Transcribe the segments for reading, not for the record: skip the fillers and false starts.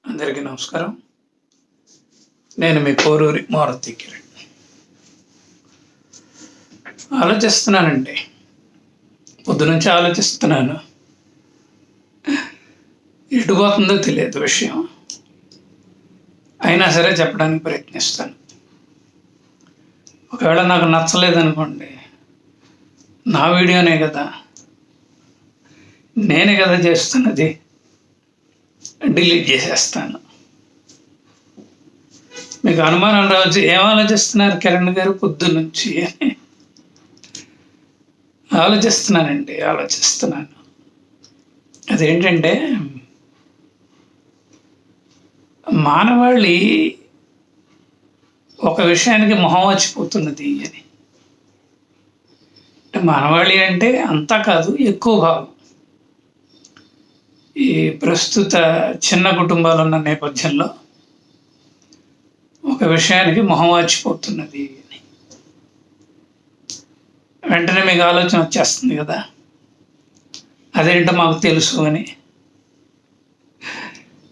అందరికీ నమస్కారం. నేను మీ పోరూరి మారుతి కిరణ్. ఆలోచిస్తున్నానండి, పొద్దునుంచి ఆలోచిస్తున్నాను. ఎటు పోతుందో తెలియదు విషయం, అయినా సరే చెప్పడానికి ప్రయత్నిస్తాను. ఒకవేళ నాకు నచ్చలేదనుకోండి, నా వీడియోనే కదా, నేనే కదా చేస్తున్నది, డిలీట్ చేసేస్తాను. మీకు అనుమానం రావచ్చు, ఏం ఆలోచిస్తున్నారు కిరణ్ గారు పొద్దున్నుంచి అని. ఆలోచిస్తున్నాను. అదేంటంటే, మానవాళి ఒక విషయానికి మొహం వచ్చిపోతున్నది అని. మానవాళి అంటే అంతా కాదు, ఎక్కువ భాగం ఈ ప్రస్తుత చిన్న కుటుంబాలు ఉన్న నేపథ్యంలో ఒక విషయానికి మొహం వాచిపోతున్నది అని వెంటనే మీకు ఆలోచన వచ్చేస్తుంది కదా, అదేంటో మాకు తెలుసు అని.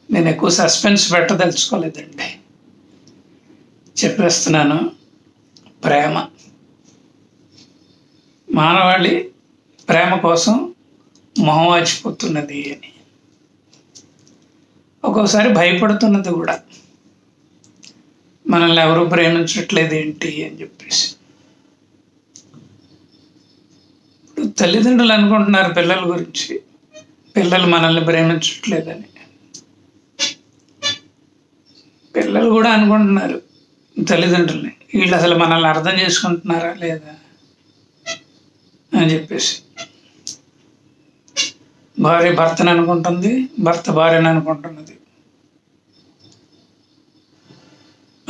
నేను ఎక్కువ సస్పెన్స్ పెట్టదలుచుకోలేదండి, చెప్పేస్తున్నాను. ప్రేమ, మానవాళి ప్రేమ కోసం మొహం వాచిపోతున్నది అని. ఒక్కోసారి భయపడుతున్నది కూడా, మనల్ని ఎవరు ప్రేమించట్లేదు ఏంటి అని చెప్పేసి. తల్లిదండ్రులు అనుకుంటున్నారు పిల్లల గురించి, పిల్లలు మనల్ని ప్రేమించట్లేదని. పిల్లలు కూడా అనుకుంటున్నారు తల్లిదండ్రుల్ని, వీళ్ళు అసలు మనల్ని అర్థం చేసుకుంటున్నారా లేదా అని చెప్పేసి. భార్య భర్తను అనుకుంటుంది, భర్త భార్యను అనుకుంటున్నది.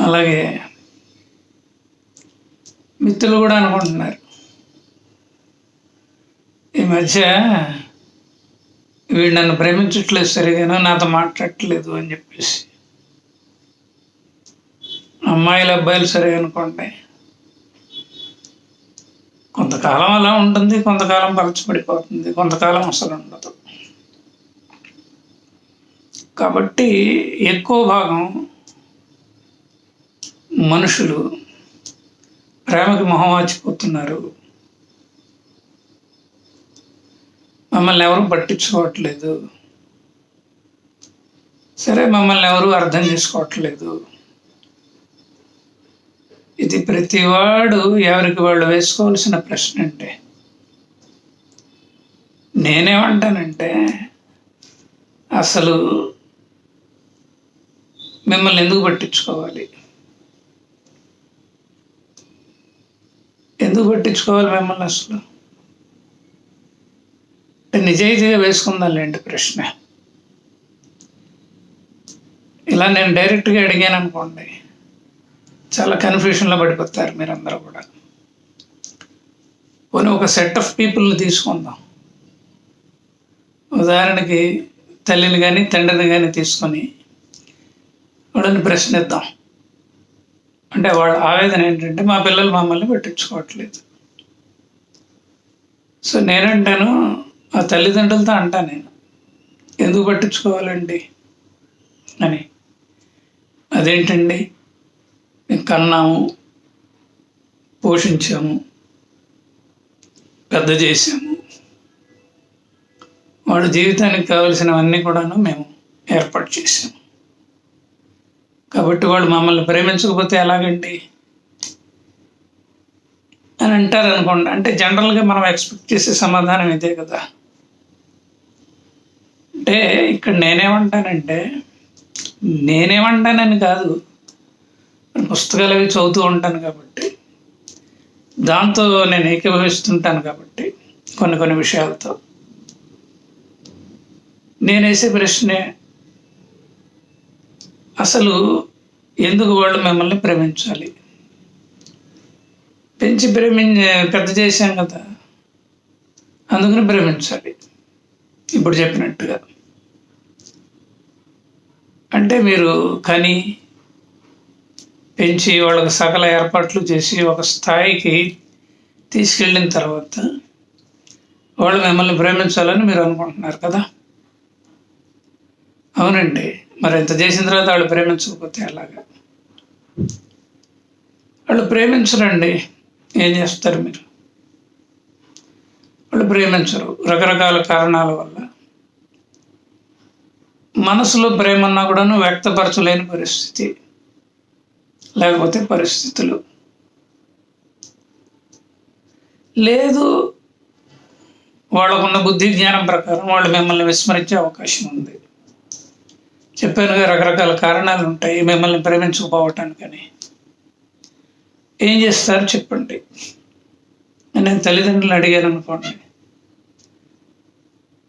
అలాగే మిత్రులు కూడా అనుకుంటున్నారు. ఈ మధ్య వీడు నన్ను ప్రేమించట్లేదు సరిగానో, నాతో మాట్లాడట్లేదు అని చెప్పేసి. అమ్మాయిలు అబ్బాయిలు సరే అనుకోండి, కొంతకాలం అలా ఉంటుంది, కొంతకాలం పరచబడిపోతుంది, కొంతకాలం అసలు ఉండదు. కాబట్టి ఎక్కువ భాగం మనుషులు ప్రేమకి మొహం వాచిపోతున్నారు. మమ్మల్ని ఎవరు పట్టించుకోవట్లేదు, సరే మమ్మల్ని ఎవరు అర్థం చేసుకోవట్లేదు. ఇది ప్రతివాడు ఎవరికి వాళ్ళు వేసుకోవాల్సిన ప్రశ్న. అంటే నేనేమంటానంటే, అసలు మిమ్మల్ని ఎందుకు పట్టించుకోవాలి? ఎందుకు పట్టించుకోవాలి మిమ్మల్ని అసలు? నిజాయితీగా వేసుకుందాంలేండి ప్రశ్న. ఇలా నేను డైరెక్ట్గా అడిగాను అనుకోండి, చాలా కన్ఫ్యూషన్లో పడిపోతారు మీరందరూ కూడా. పోనీ ఒక సెట్ ఆఫ్ పీపుల్ని తీసుకుందాం. ఉదాహరణకి తల్లిని కానీ తండ్రిని కానీ తీసుకొని వాళ్ళని ప్రశ్నిద్దాం. అంటే వాళ్ళ ఆవేదన ఏంటంటే, మా పిల్లలు మమ్మల్ని పట్టించుకోవట్లేదు. సో నేనంటాను, ఆ తల్లిదండ్రులతో అంటాను నేను, ఎందుకు పట్టించుకోవాలండి అని. అదేంటండి, కన్నాము, పోషించాము, పెద్ద చేసాము, వాడి జీవితానికి కావలసినవన్నీ కూడాను మేము ఏర్పాటు చేసాము. కాబట్టి వాళ్ళు మమ్మల్ని ప్రేమించకపోతే ఎలాగండి అని అంటారు అనుకోండి. అంటే జనరల్గా మనం ఎక్స్పెక్ట్ చేసే సమాధానం ఇదే కదా. అంటే ఇక్కడ నేనేమంటానని కాదు, పుస్తకాలు అవి చదువుతూ ఉంటాను కాబట్టి, దాంతో నేను ఏకీభవిస్తుంటాను కాబట్టి కొన్ని విషయాలతో నేను వేసే ప్రశ్నే, అసలు ఎందుకు వాళ్ళు మిమ్మల్ని ప్రేమించాలి? పెంచి పెద్ద చేశాం కదా, అందుకని ప్రేమించాలి. ఇప్పుడు చెప్పినట్టుగా అంటే మీరు కని పెంచి వాళ్ళకి సకల ఏర్పాట్లు చేసి ఒక స్థాయికి తీసుకెళ్ళిన తర్వాత వాళ్ళు మిమ్మల్ని ప్రేమించాలని మీరు అనుకుంటున్నారు కదా. అవునండి. మరి ఇంత చేసిన తర్వాత వాళ్ళు ప్రేమించకపోతే అలాగా? వాళ్ళు ప్రేమించరండి. ఏం చేస్తారు మీరు? వాళ్ళు ప్రేమించరు రకరకాల కారణాల వల్ల. మనసులో ప్రేమన్నా కూడాను వ్యక్తపరచలేని పరిస్థితి, లేకపోతే పరిస్థితులు. లేదు, వాళ్ళకున్న బుద్ధి జ్ఞానం ప్రకారం వాళ్ళు మిమ్మల్ని విస్మరించే అవకాశం ఉంది. చెప్పానుగా, రకరకాల కారణాలు ఉంటాయి మిమ్మల్ని ప్రేమించకపోవటానికని. ఏం చేస్తారు చెప్పండి? నేను తల్లిదండ్రులు అడిగాను అనుకోండి,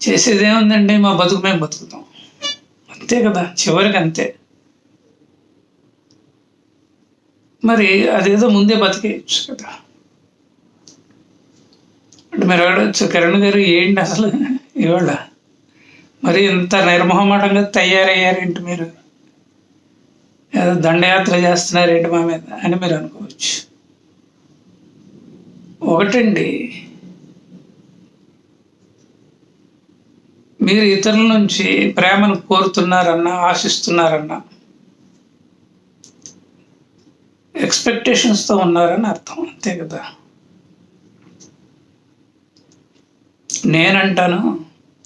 చేసేదేముందండి, మా బతుకు మేము బతుకుతాం, అంతే కదా, చివరికి అంతే. మరి అదేదో ముందే బతికేయచ్చు కదా. అంటే మీరు అడగచ్చు, కిరణ్ గారు ఏంటి అసలు ఇవాళ మరి ఇంత నిర్మోహమాటంగా తయారయ్యారేంటి, మీరు ఏదో దండయాత్ర చేస్తున్నారేంటి మా మీద అని మీరు అనుకోవచ్చు. ఒకటండి, మీరు ఇతరుల నుంచి ప్రేమను కోరుతున్నారన్నా, ఆశిస్తున్నారన్నా ఎక్స్పెక్టేషన్స్తో ఉన్నారని అర్థం, అంతే కదా. నేనంటాను,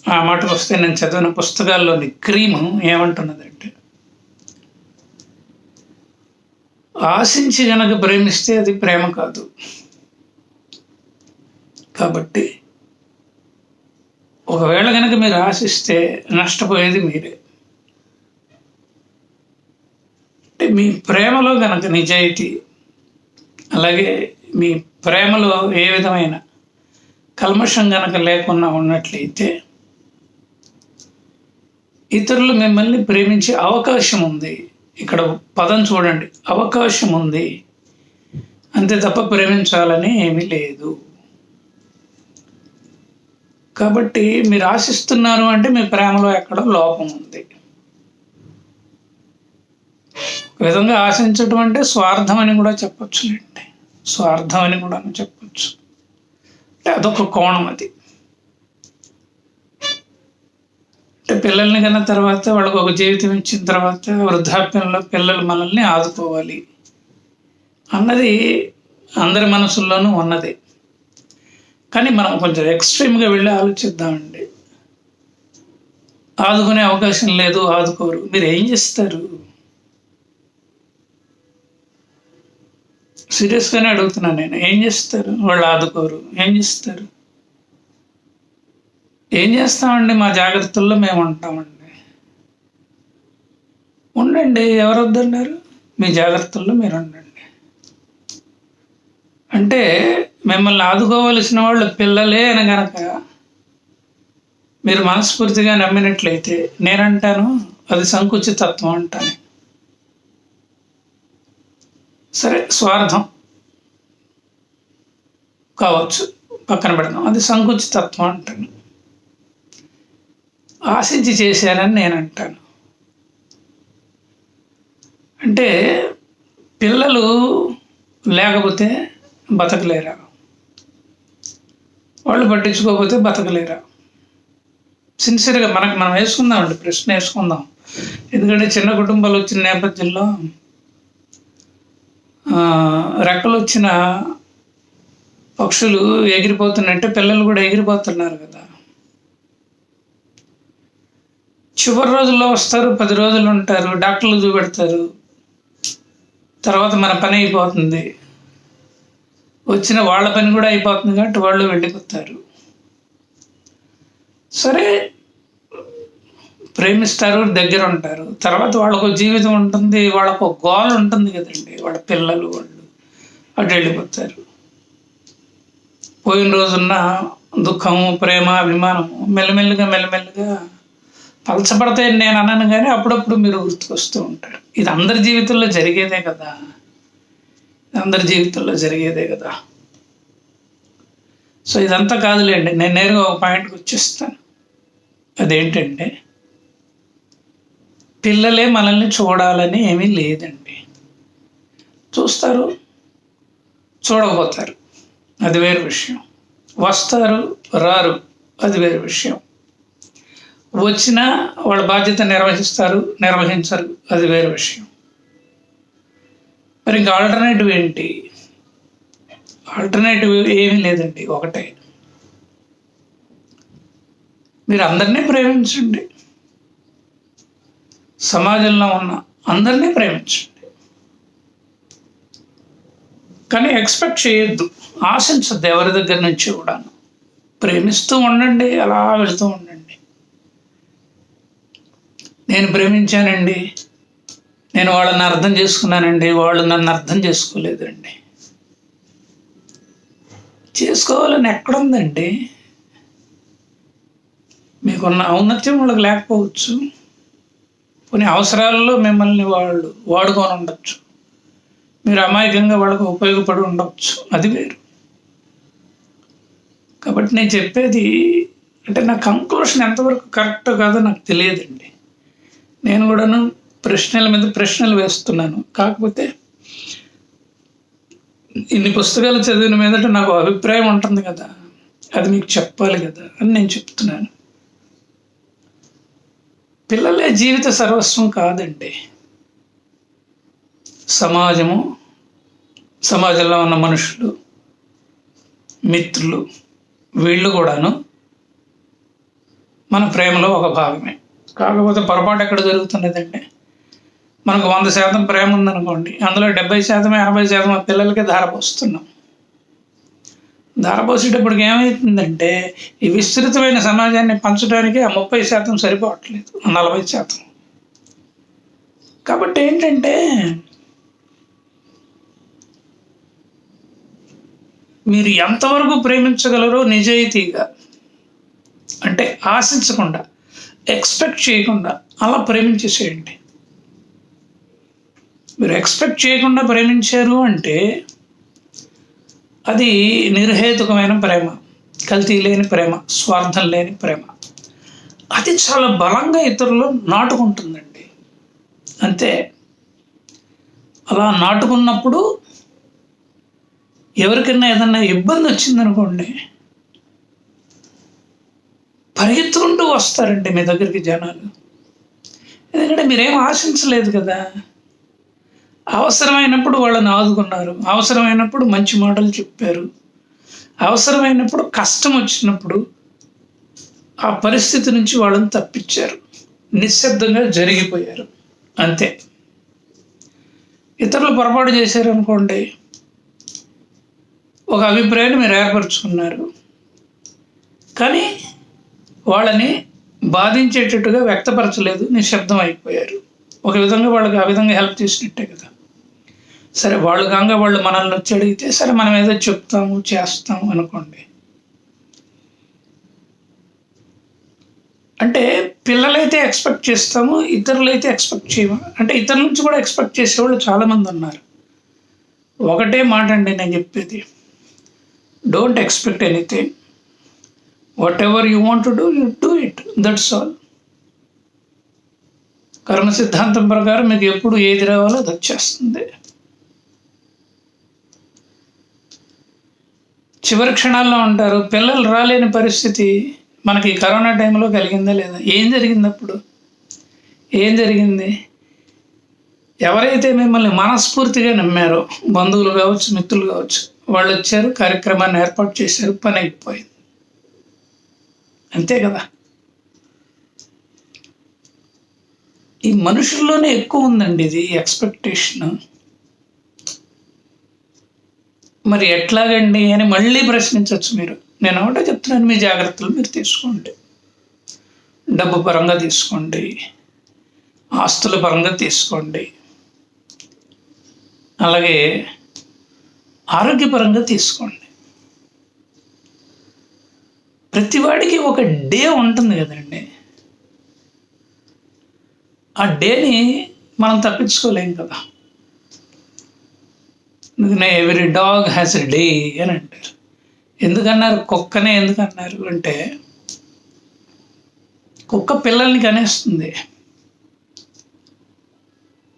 ఆ మాటకు వస్తే, నేను చదివిన పుస్తకాల్లోని క్రీము ఏమంటున్నదంటే, ఆశించి గనక ప్రేమిస్తే అది ప్రేమ కాదు. కాబట్టి ఒకవేళ కనుక మీరు ఆశిస్తే నష్టపోయేది మీరే. అంటే మీ ప్రేమలో కనుక నిజాయితీ, అలాగే మీ ప్రేమలో ఏ విధమైన కల్మషం కనుక లేకుండా ఉన్నట్లయితే ఇతరులు మిమ్మల్ని ప్రేమించే అవకాశం ఉంది. ఇక్కడ పదం చూడండి, అవకాశం ఉంది, అంతే తప్ప ప్రేమించాలని ఏమీ లేదు. కాబట్టి మీరు ఆశిస్తున్నారు అంటే మీ ప్రేమలో ఎక్కడో లోపం ఉంది. ఒక విధంగా ఆశించడం అంటే స్వార్థం అని కూడా చెప్పొచ్చులేండి, స్వార్థం అని కూడా చెప్పొచ్చు. అంటే అదొక కోణం. అది అంటే పిల్లల్ని కన్నా తర్వాత వాళ్ళకు ఒక జీవితం ఇచ్చిన తర్వాత వృద్ధాప్యంలో పిల్లలు మనల్ని ఆదుకోవాలి అన్నది అందరి మనసుల్లోనూ ఉన్నది. కానీ మనం కొంచెం ఎక్స్ట్రీమ్గా వెళ్ళి ఆలోచిద్దామండి. ఆదుకునే అవకాశం లేదు, ఆదుకోరు, మీరు ఏం చేస్తారు? సీరియస్గానే అడుగుతున్నాను నేను, ఏం చేస్తారు? వాళ్ళు ఆదుకోరు, ఏం చేస్తారు? ఏం చేస్తామండి, మా జాగ్రత్తల్లో మేము ఉంటామండి. ఉండండి, ఎవరు వద్దన్నారు? మీ జాగ్రత్తల్లో మీరు ఉండండి. అంటే మిమ్మల్ని ఆదుకోవలసిన వాళ్ళు పిల్లలే అని గనక మీరు మనస్ఫూర్తిగా నమ్మినట్లయితే నేనంటాను అది సంకుచితత్వం అంటాను. సరే, స్వార్థం కావచ్చు, పక్కన పెడదాం, అది సంకుచితత్వం అంటాను. ఆశించి చేశారని నేను అంటాను. అంటే పిల్లలు లేకపోతే బతకలేరా? వాళ్ళు పట్టించుకోకపోతే బతకలేరా? సిన్సియర్గా మనం వేసుకుందామండి, ప్రశ్న వేసుకుందాం. ఎందుకంటే చిన్న కుటుంబాలు వచ్చిన నేపథ్యంలో రెక్కలు వచ్చిన పక్షులు ఎగిరిపోతున్నట్టే పిల్లలు కూడా ఎగిరిపోతున్నారు కదా. చివరి రోజుల్లో వస్తారు, 10 రోజులు ఉంటారు, డాక్టర్లు చూపెడతారు, తర్వాత మన పని అయిపోతుంది, వచ్చిన వాళ్ళ పని కూడా అయిపోతుంది కాబట్టి వాళ్ళు వెళ్ళిపోతారు. సరే, ప్రేమిస్తారు, దగ్గర ఉంటారు, తర్వాత వాళ్ళకు జీవితం ఉంటుంది, వాళ్ళకు గోల్ ఉంటుంది కదండి, వాళ్ళ పిల్లలు వాళ్ళు అటు వెళ్ళిపోతారు. పోయిన రోజున్న దుఃఖము, ప్రేమ, అభిమానము మెల్లమెల్లిగా పలచబడతాయని నేను అన్నాను, కానీ అప్పుడప్పుడు మీరు గుర్తుకొస్తూ ఉంటారు. ఇది అందరి జీవితంలో జరిగేదే కదా, అందరి జీవితంలో జరిగేదే కదా. సో ఇదంతా కాదులేండి, నేను నేరుగా ఒక పాయింట్కి వచ్చేస్తాను. అదేంటంటే, పిల్లలే మనల్ని చూడాలని ఏమీ లేదండి. చూస్తారు, చూడకపోతారు, అది వేరే విషయం. వస్తారు, రారు, అది వేరే విషయం. వచ్చినా వాళ్ళ బాధ్యత నిర్వహించరు, అది వేరే విషయం. మరి ఇంకా ఆల్టర్నేటివ్ ఏంటి? ఆల్టర్నేటివ్ ఏమీ లేదండి, ఒకటే. మీరు అందరినీ ప్రేమించండి, సమాజంలో ఉన్న అందరినీ ప్రేమించండి, కానీ ఎక్స్పెక్ట్ చేయొద్దు, ఆశించద్దు ఎవరి దగ్గర నుంచి కూడా. ప్రేమిస్తూ ఉండండి, అలా వెళుతూ ఉండండి. నేను ప్రేమించానండి, నేను వాళ్ళని అర్థం చేసుకున్నానండి, వాళ్ళు నన్ను అర్థం చేసుకోలేదండి. చేసుకోవాలని ఎక్కడుందండి? మీకున్న ఔన్నత్యం వాళ్ళకి లేకపోవచ్చు, కొన్ని అవసరాలలో మిమ్మల్ని వాళ్ళు వాడుకొని ఉండొచ్చు, మీరు అమాయకంగా వాళ్ళకు ఉపయోగపడి ఉండవచ్చు, అది వేరు. కాబట్టి నేను చెప్పేది అంటే నా కంక్లూషన్ ఎంతవరకు కరెక్ట్ కాదో నాకు తెలియదండి. నేను కూడాను ప్రశ్నల మీద ప్రశ్నలు వేస్తున్నాను. కాకపోతే ఇన్ని పుస్తకాలు చదివిన మీదట నాకు అభిప్రాయం ఉంటుంది కదా, అది మీకు చెప్పాలి కదా అని నేను చెప్తున్నాను. పిల్లలే జీవిత సర్వస్వం కాదండి. సమాజంలో ఉన్న మనుషులు, మిత్రులు, వీళ్ళు కూడాను మన ప్రేమలో ఒక భాగమే. కాకపోతే పొరపాటు ఎక్కడ జరుగుతున్నదంటే, మనకు 100% ప్రేమ ఉందనుకోండి, అందులో 70%, 80% పిల్లలకి ధారపోస్తున్నాం. ధారపోసేటప్పటికి ఏమవుతుందంటే, ఈ విస్తృతమైన సమాజాన్ని పంచడానికి ఆ 30% సరిపోవట్లేదు, 40%. కాబట్టి ఏంటంటే, మీరు ఎంతవరకు ప్రేమించగలరో నిజాయితీగా, అంటే ఆశించకుండా, ఎక్స్పెక్ట్ చేయకుండా అలా ప్రేమించేసేయండి. మీరు ఎక్స్పెక్ట్ చేయకుండా ప్రేమించారు అంటే అది నిర్హేతుకమైన ప్రేమ, కల్తీ లేని ప్రేమ, స్వార్థం లేని ప్రేమ. అది చాలా బలంగా ఇతరులు నాటుకుంటుందండి. అంతే. అలా నాటుకున్నప్పుడు ఎవరికైనా ఏదన్నా ఇబ్బంది వచ్చిందనుకోండి, పరిగెత్తుకుంటూ వస్తారండి మీ దగ్గరికి జనాలు. ఎందుకంటే మీరేం ఆశించలేదు కదా. అవసరమైనప్పుడు వాళ్ళని ఆదుకున్నారు, అవసరమైనప్పుడు మంచి మాటలు చెప్పారు, అవసరమైనప్పుడు కష్టం వచ్చినప్పుడు ఆ పరిస్థితి నుంచి వాళ్ళని తప్పించారు, నిశ్శబ్దంగా జరిగిపోయారు, అంతే. ఇతరులు పొరపాటు చేశారనుకోండి, ఒక అభిప్రాయాన్ని మీరు ఏర్పరచుకున్నారు, కానీ వాళ్ళని బాధించేటట్టుగా వ్యక్తపరచలేదు, నిశ్శబ్దం అయిపోయారు. ఒక విధంగా వాళ్ళకి ఆ విధంగా హెల్ప్ చేసినట్టే కదా. సరే, వాళ్ళు కాగా వాళ్ళు మనల్ని వచ్చి అడిగితే సరే మనం ఏదో చెప్తాము చేస్తాము అనుకోండి. అంటే పిల్లలైతే ఎక్స్పెక్ట్ చేస్తాము, ఇతరులైతే ఎక్స్పెక్ట్ చేయము. అంటే ఇతరుల నుంచి కూడా ఎక్స్పెక్ట్ చేసేవాళ్ళు చాలామంది ఉన్నారు. ఒకటే మాట అండి నేను చెప్పేది, don't expect anything. What ever you want to do, you do it, that's all. కర్మ సిద్ధాంతం ప్రకారం మీకు ఎప్పుడు ఏది రావాలో అది వచ్చేస్తుంది. చివరి క్షణాల్లో ఉంటారు. పిల్లలు రాలేని పరిస్థితి మనకి కరోనా టైంలో కలిగిందా లేదా? ఏం జరిగింది అప్పుడు? ఏం జరిగింది? ఎవరైతే మిమ్మల్ని మనస్ఫూర్తిగా నమ్మారో, బంధువులు కావచ్చు, మిత్రులు కావచ్చు, వాళ్ళు వచ్చారు, కార్యక్రమాన్ని ఏర్పాటు చేశారు, పని అయిపోయింది, అంతే కదా. ఈ మనుషుల్లోనే ఎక్కువ ఉందండి ఇది ఎక్స్పెక్టేషన్. మరి ఎట్లాగండి అని మళ్ళీ ప్రశ్నించవచ్చు మీరు. నేను ఒకటే చెప్తున్నాను, మీ జాగ్రత్తలు మీరు తీసుకోండి. డబ్బు పరంగా తీసుకోండి, ఆస్తుల పరంగా తీసుకోండి, అలాగే ఆరోగ్యపరంగా తీసుకోండి. ప్రతివాడికి ఒక డే ఉంటుంది కదండి. ఆ డేని మనం తప్పించుకోలేం కదా. అందుకనే every dog has a day అని అంటారు. ఎందుకన్నారు? కుక్కనే ఎందుకన్నారు అంటే, కుక్క పిల్లల్ని కనేస్తుంది,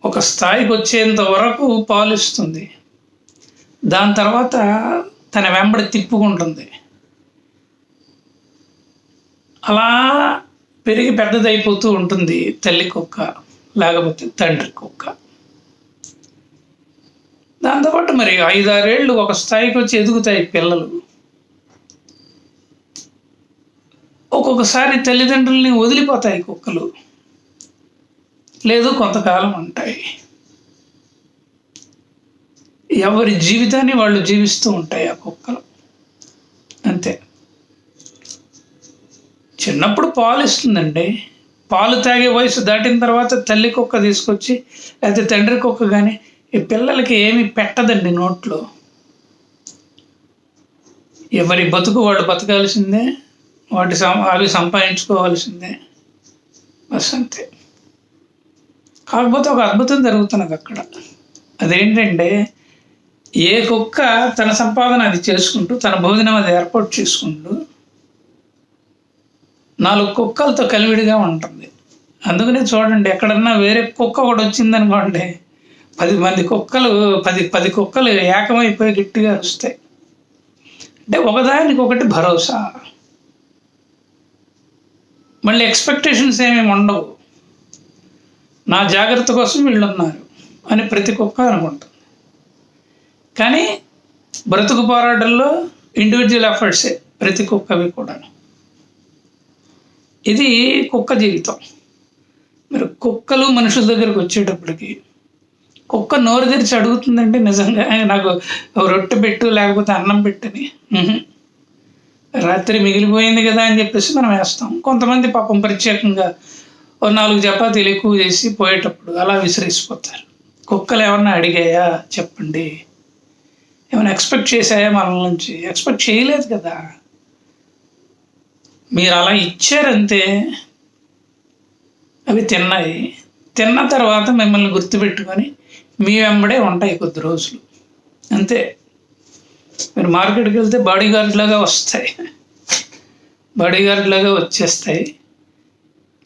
ఒక స్థాయికి వచ్చేంత వరకు పాలిస్తుంది, దాని తర్వాత తన వెంబడి తిప్పుకుంటుంది. అలా పెరిగి పెద్దదైపోతూ ఉంటుంది తల్లి కుక్క, లేకపోతే తండ్రి కుక్క. దాంతోపాటు మరి 5-6 ఏళ్ళు ఒక స్థాయికి వచ్చి ఎదుగుతాయి పిల్లలు. ఒక్కొక్కసారి తల్లిదండ్రుల్ని వదిలిపోతాయి కుక్కలు, లేదు కొంతకాలం ఉంటాయి. ఎవరి జీవితాన్ని వాళ్ళు జీవిస్తూ ఉంటాయి ఆ కుక్కలు, అంతే. చిన్నప్పుడు పాలు ఇస్తుందండి. పాలు తాగే వయసు దాటిన తర్వాత తల్లి కుక్క తీసుకొచ్చి, లేకపోతే తండ్రి కుక్క కానీ ఈ పిల్లలకి ఏమి పెట్టదండి నోట్లో. ఎవరి బతుకు వాళ్ళు బతకాల్సిందే, అవి సంపాదించుకోవాల్సిందే, బస్ అంతే. కాకపోతే ఒక అద్భుతం జరుగుతున్నది అక్కడ. అదేంటంటే, ఏ కుక్క తన సంపాదన అది చేసుకుంటూ, తన భోజనం అది ఏర్పాటు చేసుకుంటూ 4 కుక్కలతో కలివిడిగా ఉంటుంది. అందుకనే చూడండి, ఎక్కడన్నా వేరే కుక్క ఒకటి వచ్చిందనుకోండి, 10 మంది కుక్కలు 10 కుక్కలు ఏకమైపోయి గట్టిగా వస్తాయి. అంటే ఒకదానికొకటి భరోసా. మళ్ళీ ఎక్స్పెక్టేషన్స్ ఏమేమి ఉండవు. నా జాగ్రత్త కోసం వీళ్ళు ఉన్నారు అని ప్రతి కుక్క అనుకుంటుంది. కానీ బ్రతుకు పోరాటంలో ఇండివిజువల్ ఎఫర్ట్సే ప్రతి కుక్కవి కూడా. ఇది కుక్క జీవితం. మరి కుక్కలు మనుషుల దగ్గరకు వచ్చేటప్పటికి కుక్క నోరు తెరిచి అడుగుతుందంటే నిజంగా నాకు రొట్టె పెట్టు, లేకపోతే అన్నం పెట్టని. రాత్రి మిగిలిపోయింది కదా అని చెప్పేసి మనం వేస్తాం. కొంతమంది పాపం ప్రత్యేకంగా 4 చపాతీలు ఎక్కువ చేసి పోయేటప్పుడు అలా విసిరేసిపోతారు. కుక్కలు ఏమన్నా అడిగాయా చెప్పండి? ఏమైనా ఎక్స్పెక్ట్ చేశాయా మన నుంచి? ఎక్స్పెక్ట్ చేయలేదు కదా. మీరు అలా ఇచ్చారంతే, అవి తిన్నాయి. తిన్న తర్వాత మిమ్మల్ని గుర్తుపెట్టుకొని మీ వెంబడే ఉంటాయి కొద్ది రోజులు, అంతే. మీరు మార్కెట్కి వెళ్తే బాడీగార్డ్ లాగా వస్తాయి, బాడీగార్డ్ లాగా వచ్చేస్తాయి.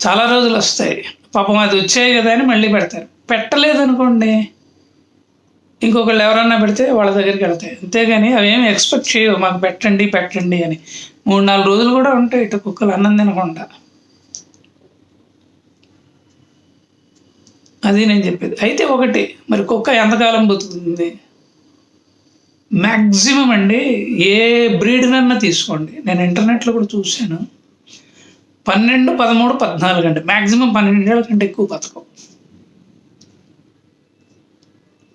చాలా రోజులు వస్తాయి. పాపం అది వచ్చాయి కదా అని మళ్ళీ పెడతారు. పెట్టలేదనుకోండి, ఇంకొకళ్ళు ఎవరన్నా పెడితే వాళ్ళ దగ్గరికి వెళ్తాయి. అంతేగాని అవేమి ఎక్స్పెక్ట్ చేయవు మాకు పెట్టండి పెట్టండి అని. 3-4 రోజులు కూడా ఉంటాయి ఇటు కుక్కలు అన్నం తినకుండా. అది నేను చెప్పేది. అయితే ఒకటి, మరి కుక్క ఎంతకాలం బతుకుతుంది? మ్యాక్సిమం అండి, ఏ బ్రీడ్నన్నా తీసుకోండి, నేను ఇంటర్నెట్లో కూడా చూశాను, 12, 13, 14 అంటే మ్యాక్సిమం 12 ఏళ్ళ కంటే ఎక్కువ బతకవు.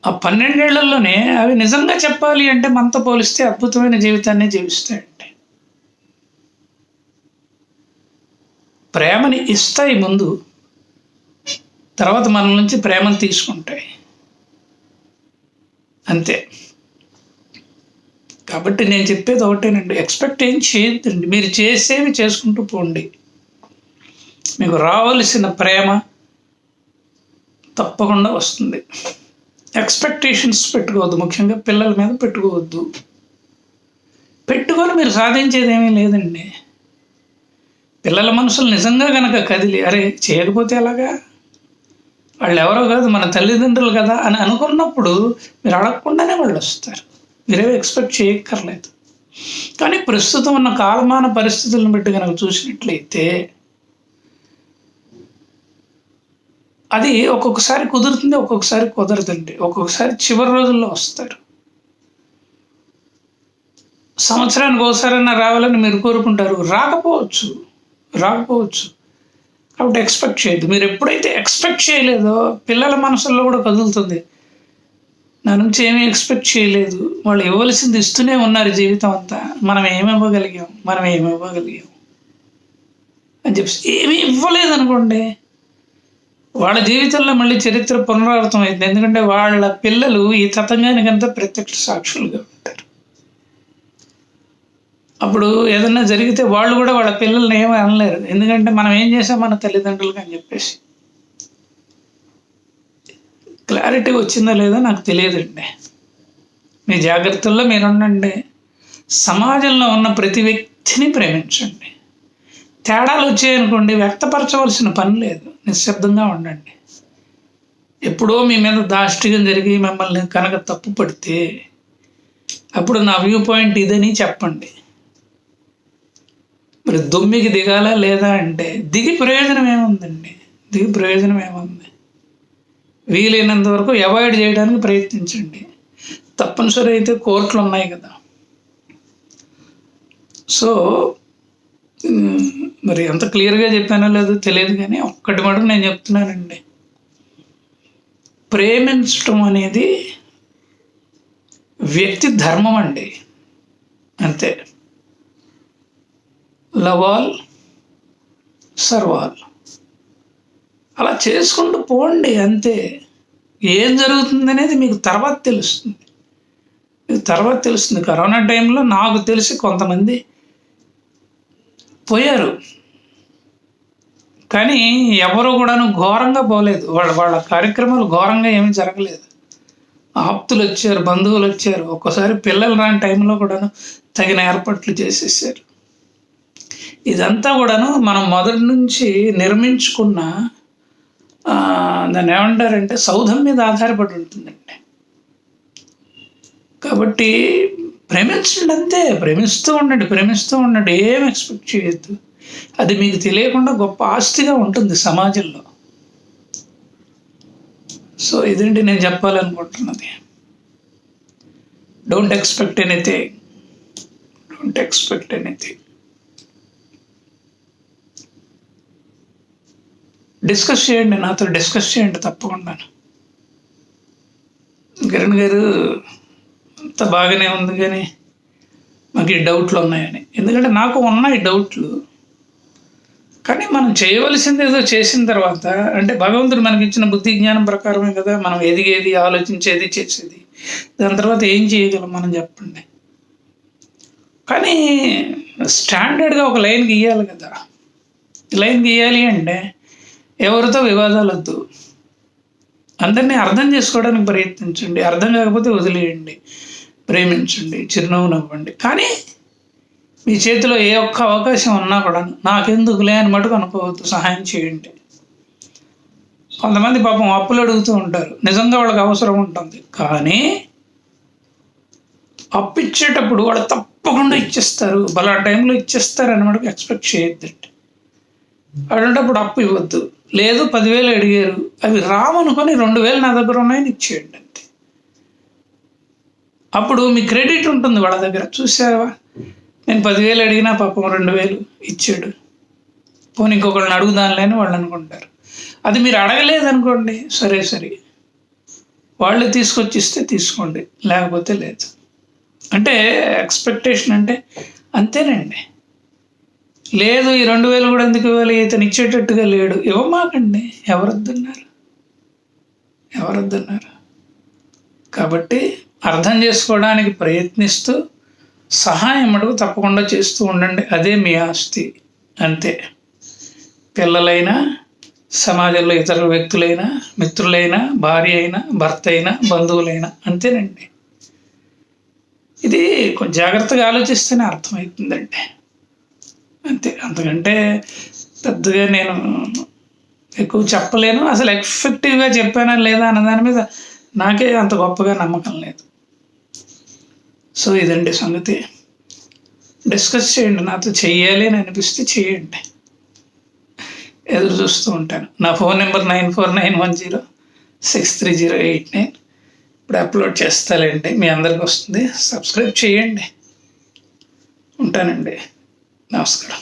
ఆ 12 ఏళ్లలోనే అవి నిజంగా చెప్పాలి అంటే మనతో పోలిస్తే అద్భుతమైన జీవితాన్ని జీవిస్తాయండి. ప్రేమని ఇస్తాయి ముందు, తర్వాత మన నుంచి ప్రేమను తీసుకుంటాయి, అంతే. కాబట్టి నేను చెప్పేది ఒకటేనండి, ఎక్స్పెక్ట్ ఏం చేయొద్దండి. మీరు చేసేవి చేసుకుంటూ పోండి. మీకు రావలసిన ప్రేమ తప్పకుండా వస్తుంది. ఎక్స్పెక్టేషన్స్ పెట్టుకోవద్దు, ముఖ్యంగా పిల్లల మీద పెట్టుకోవద్దు. పెట్టుకొని మీరు సాధించేది ఏమీ లేదండి. పిల్లల మనసులు నిజంగా కనుక కదిలి, అరే చేయకపోతే ఎలాగా, వాళ్ళు ఎవరో కాదు మన తల్లిదండ్రులు కదా అని అనుకున్నప్పుడు మీరు అడగకుండానే వాళ్ళు వస్తారు. మీరేమో ఎక్స్పెక్ట్ చేయక్కర్లేదు. కానీ ప్రస్తుతం ఉన్న కాలమాన పరిస్థితులను బట్టి కనుక చూసినట్లయితే అది ఒక్కొక్కసారి కుదురుతుంది, ఒక్కొక్కసారి కుదరదండి. ఒక్కొక్కసారి చివరి రోజుల్లో వస్తారు. సంవత్సరానికి ఒకసారైనా రావాలని మీరు కోరుకుంటారు, రాకపోవచ్చు. కాబట్టి ఎక్స్పెక్ట్ చేయొద్దు. మీరు ఎప్పుడైతే ఎక్స్పెక్ట్ చేయలేదో పిల్లల మనసుల్లో కూడా కదులుతుంది, నా నుంచి ఏమీ ఎక్స్పెక్ట్ చేయలేదు, వాళ్ళు ఇవ్వవలసింది ఇస్తూనే ఉన్నారు జీవితం అంతా, మనం ఏమివ్వగలిగాం అని చెప్పి ఏమీ ఇవ్వలేదనుకోండి, వాళ్ళ జీవితంలో మళ్ళీ చరిత్ర పునరావృతం అయింది. ఎందుకంటే వాళ్ళ పిల్లలు ఈ తతంగానికంతా ప్రత్యక్ష సాక్షులుగా ఉంటారు. అప్పుడు ఏదన్నా జరిగితే వాళ్ళు కూడా వాళ్ళ పిల్లల్ని ఏమీ అనలేరు, ఎందుకంటే మనం ఏం చేసాం మన తల్లిదండ్రులకి అని చెప్పేసి. క్లారిటీ వచ్చిందో లేదో నాకు తెలియదండి. మీ జాగ్రత్తల్లో మీరు ఉండండి. సమాజంలో ఉన్న ప్రతి వ్యక్తిని ప్రేమించండి. తేడాలు వచ్చాయనుకోండి, వ్యక్తపరచవలసిన పని లేదు, నిశ్శబ్దంగా ఉండండి. ఎప్పుడో మీ మీద దాష్టికం జరిగి మిమ్మల్ని కనుక తప్పు పడితే అప్పుడు నా వ్యూ పాయింట్ ఇదని చెప్పండి. మరి దుమ్మికి దిగాలా లేదా అంటే దిగి ప్రయోజనం ఏముందండి? దిగి ప్రయోజనం ఏముంది? వీలైనంత వరకు అవాయిడ్ చేయడానికి ప్రయత్నించండి. తప్పనిసరి అయితే కోర్టులు ఉన్నాయి కదా. సో మరి ఎంత క్లియర్గా చెప్పానో లేదో తెలియదు, కానీ ఒక్కటి మటుకు నేను చెప్తున్నానండి, ప్రేమించటం అనేది వ్యక్తి ధర్మం అండి, అంతే. లవ్ ఆల్ సర్వ్ ఆల్, అలా చేసుకుంటూ పోండి అంతే. ఏం జరుగుతుంది అనేది మీకు తర్వాత తెలుస్తుంది. కరోనా టైంలో నాకు తెలిసి కొంతమంది పోయారు, కానీ ఎవరు కూడాను ఘోరంగా పోలేదు. వాళ్ళ కార్యక్రమాలు ఘోరంగా ఏమీ జరగలేదు. ఆప్తులు వచ్చారు, బంధువులు వచ్చారు, ఒక్కోసారి పిల్లలు రాని టైంలో కూడాను తగిన ఏర్పాట్లు చేసేసారు. ఇదంతా కూడాను మనం మొదటి నుంచి నిర్మించుకున్న దాన్ని ఏమంటారంటే సౌధం మీద ఆధారపడి ఉంటుందండి. కాబట్టి ప్రేమించండి అంతే, ప్రేమిస్తూ ఉండండి, ఏం ఎక్స్పెక్ట్ చేయొద్దు. అది మీకు తెలియకుండా గొప్ప ఆస్తిగా ఉంటుంది సమాజంలో. సో ఇదండి నేను చెప్పాలనుకుంటున్నది. Don't expect anything. డిస్కస్ చేయండి, నాతో డిస్కస్ చేయండి తప్పకుండా. కిరణ్ గారు అంత బాగానే ఉంది, కానీ మాకు ఈ డౌట్లు ఉన్నాయని. ఎందుకంటే నాకు ఉన్నాయి డౌట్లు, కానీ మనం చేయవలసింది ఏదో చేసిన తర్వాత, అంటే భగవంతుడు మనకి ఇచ్చిన బుద్ధి జ్ఞానం ప్రకారమే కదా మనం ఎదిగేది, ఆలోచించేది, చేసేది. దాని తర్వాత ఏం చేయగలం మనం చెప్పండి. కానీ స్టాండర్డ్గా ఒక లైన్ గీయాలి కదా. లైన్ గీయాలి అంటే ఎవరితో వివాదాలు వద్దు, అందరినీ అర్థం చేసుకోవడానికి ప్రయత్నించండి, అర్థం కాకపోతే వదిలేయండి, ప్రేమించండి, చిరునవ్వు నవ్వండి. కానీ మీ చేతిలో ఏ ఒక్క అవకాశం ఉన్నా కూడా నాకెందుకులే అని మటుకు అనుకోవద్దు, సహాయం చేయండి. కొంతమంది పాపం అప్పులు అడుగుతూ ఉంటారు, నిజంగా వాళ్ళకి అవసరం ఉంటుంది, కానీ అప్పు ఇచ్చేటప్పుడు వాళ్ళు తప్పకుండా ఇచ్చేస్తారు, బలా టైంలో ఇచ్చేస్తారు అని మటుకు ఎక్స్పెక్ట్ చేయొద్దండి. అటువంటిప్పుడు అప్పు ఇవ్వద్దు. లేదు 10,000 అడిగారు, అవి రామనుకొని 2,000 నా దగ్గర ఉన్నాయని ఇచ్చేయండి అంతే. అప్పుడు మీ క్రెడిట్ ఉంటుంది వాళ్ళ దగ్గర. చూసావా, నేను 10,000 అడిగినా పాపం 2,000 ఇచ్చాడు, పోనీ ఇంకొకళ్ళని అడుగుదానిలే అని వాళ్ళు అనుకుంటారు. అది మీరు అడగలేదనుకోండి, సరే వాళ్ళు తీసుకొచ్చి ఇస్తే తీసుకోండి, లేకపోతే లేదు. అంటే ఎక్స్పెక్టేషన్ అంటే అంతేనండి. లేదు ఈ 2,000 కూడా ఎందుకు ఇవ్వాలి, ఇతను ఇచ్చేటట్టుగా లేడు, ఇవ్వమాకండి. ఎవరొద్దన్నారు? కాబట్టి అర్థం చేసుకోవడానికి ప్రయత్నిస్తూ సహాయం అడుగు తప్పకుండా చేస్తూ ఉండండి. అదే మీ ఆస్తి, అంతే. పిల్లలైనా, సమాజంలో ఇతర వ్యక్తులైనా, మిత్రులైనా, భార్య అయినా, భర్త అయినా, బంధువులైనా, అంతేనండి. ఇది కొంచెం జాగ్రత్తగా ఆలోచిస్తేనే అర్థమవుతుందండి, అంతే. అంతకంటే పెద్దగా నేను ఎక్కువ చెప్పలేను. అసలు ఎఫెక్టివ్గా చెప్పానా లేదా అన్న దాని మీద నాకే అంత గొప్పగా నమ్మకం లేదు. సో ఇదండి సంగతి. డిస్కస్ చేయండి, నాతో చెయ్యాలి అని అనిపిస్తే చేయండి, ఎదురు చూస్తూ ఉంటాను. నా ఫోన్ నెంబర్ 9491063089. ఇప్పుడు అప్లోడ్ చేస్తాలేండి, మీ అందరికి వస్తుంది. సబ్స్క్రైబ్ చేయండి. ఉంటానండి, నమస్కారం.